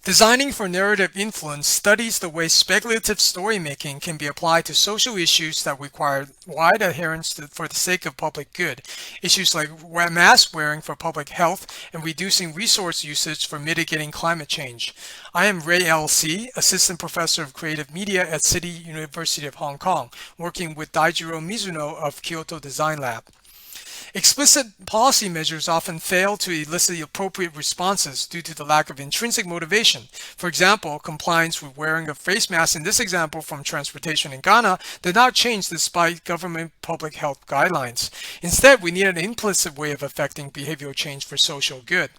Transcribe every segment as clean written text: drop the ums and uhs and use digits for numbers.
Designing for narrative influence studies the way speculative storymaking can be applied to social issues that require wide adherence for the sake of public good. Issues like mask wearing for public health and reducing resource usage for mitigating climate change. I am Ray L.C., Assistant Professor of Creative Media at City University of Hong Kong, working with Daijiro Mizuno of Kyoto Design Lab. Explicit policy measures often fail to elicit the appropriate responses due to the lack of intrinsic motivation. For example, compliance with wearing a face mask in this example from transportation in Ghana did not change despite government public health guidelines. Instead, we need an implicit way of affecting behavioral change for social good.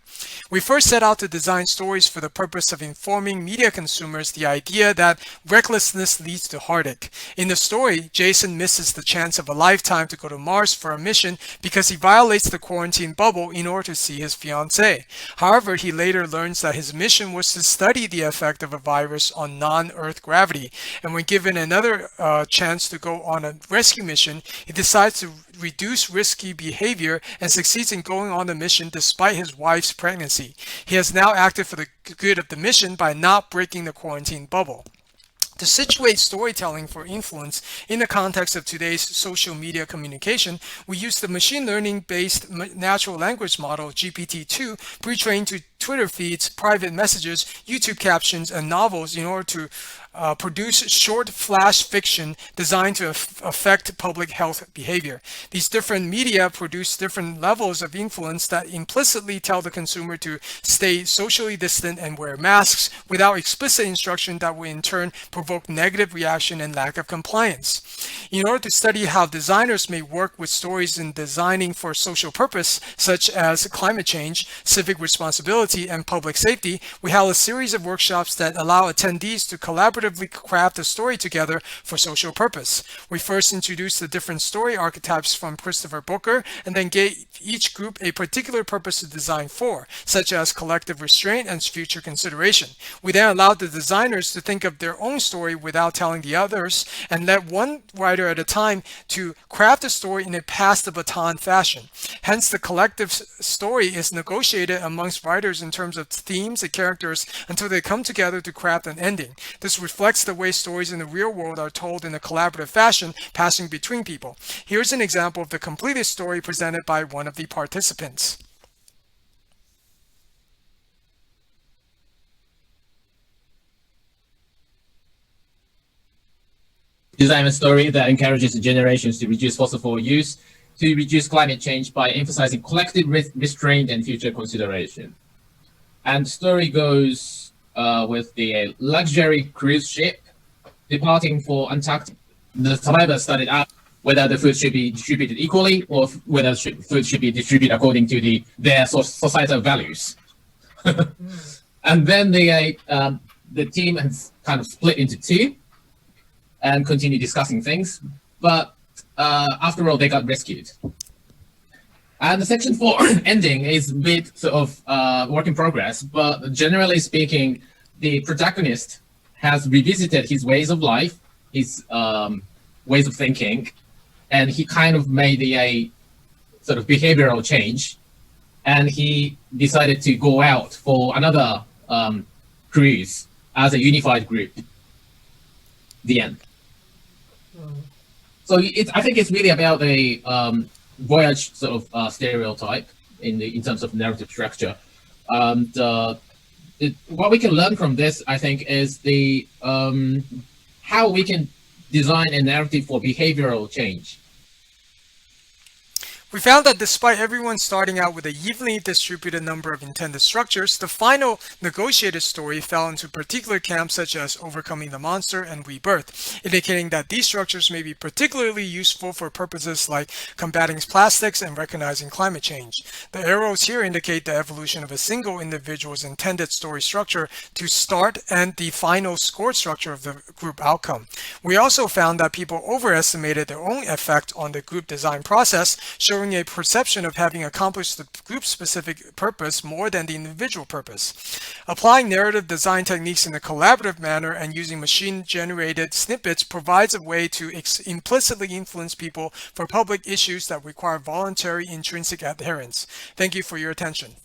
We first set out to design stories for the purpose of informing media consumers the idea that recklessness leads to heartache. In the story, Jason misses the chance of a lifetime to go to Mars for a mission because he violates the quarantine bubble in order to see his fiancée. However, he later learns that his mission was to study the effect of a virus on non-Earth gravity, and when given another chance to go on a rescue mission, he decides to reduce risky behavior and succeeds in going on the mission despite his wife's pregnancy. He has now acted for the good of the mission by not breaking the quarantine bubble. To situate storytelling for influence in the context of today's social media communication, we use the machine learning-based natural language model GPT-2 pre-trained to Twitter feeds, private messages, YouTube captions, and novels in order to produce short flash fiction designed to affect public health behavior. These different media produce different levels of influence that implicitly tell the consumer to stay socially distant and wear masks without explicit instruction that will in turn provoke negative reaction and lack of compliance. In order to study how designers may work with stories in designing for social purpose, such as climate change, civic responsibility, and public safety, we held a series of workshops that allow attendees to collaboratively craft a story together for social purpose. We first introduced the different story archetypes from Christopher Booker and then gave each group a particular purpose to design for, such as collective restraint and future consideration. We then allowed the designers to think of their own story without telling the others and let one writer at a time to craft a story in a pass the baton fashion. Hence, the collective story is negotiated amongst writers in terms of themes and characters until they come together to craft an ending. This reflects the way stories in the real world are told in a collaborative fashion, passing between people. Here's an example of the completed story presented by one of the participants. Design a story that encourages generations to reduce fossil fuel use, to reduce climate change by emphasizing collective restraint and future consideration. And the story goes with the luxury cruise ship departing for Antarctica. The survivors studied out whether the food should be distributed equally or whether food should be distributed according to their societal values. And then the team has kind of split into two and continue discussing things. But after all, they got rescued. And the section 4 ending is a bit sort of work in progress, but generally speaking, the protagonist has revisited his ways of life, his ways of thinking, and he kind of made a sort of behavioral change, and he decided to go out for another cruise as a unified group. The end. So I think it's really about the voyage sort of stereotype in terms of narrative structure. And what we can learn from this, I think, is the how we can design a narrative for behavioral change. We found that despite everyone starting out with a evenly distributed number of intended structures, the final negotiated story fell into particular camps such as overcoming the monster and rebirth, indicating that these structures may be particularly useful for purposes like combating plastics and recognizing climate change. The arrows here indicate the evolution of a single individual's intended story structure to start and the final scored structure of the group outcome. We also found that people overestimated their own effect on the group design process, showing a perception of having accomplished the group-specific purpose more than the individual purpose. Applying narrative design techniques in a collaborative manner and using machine-generated snippets provides a way to implicitly influence people for public issues that require voluntary intrinsic adherence. Thank you for your attention.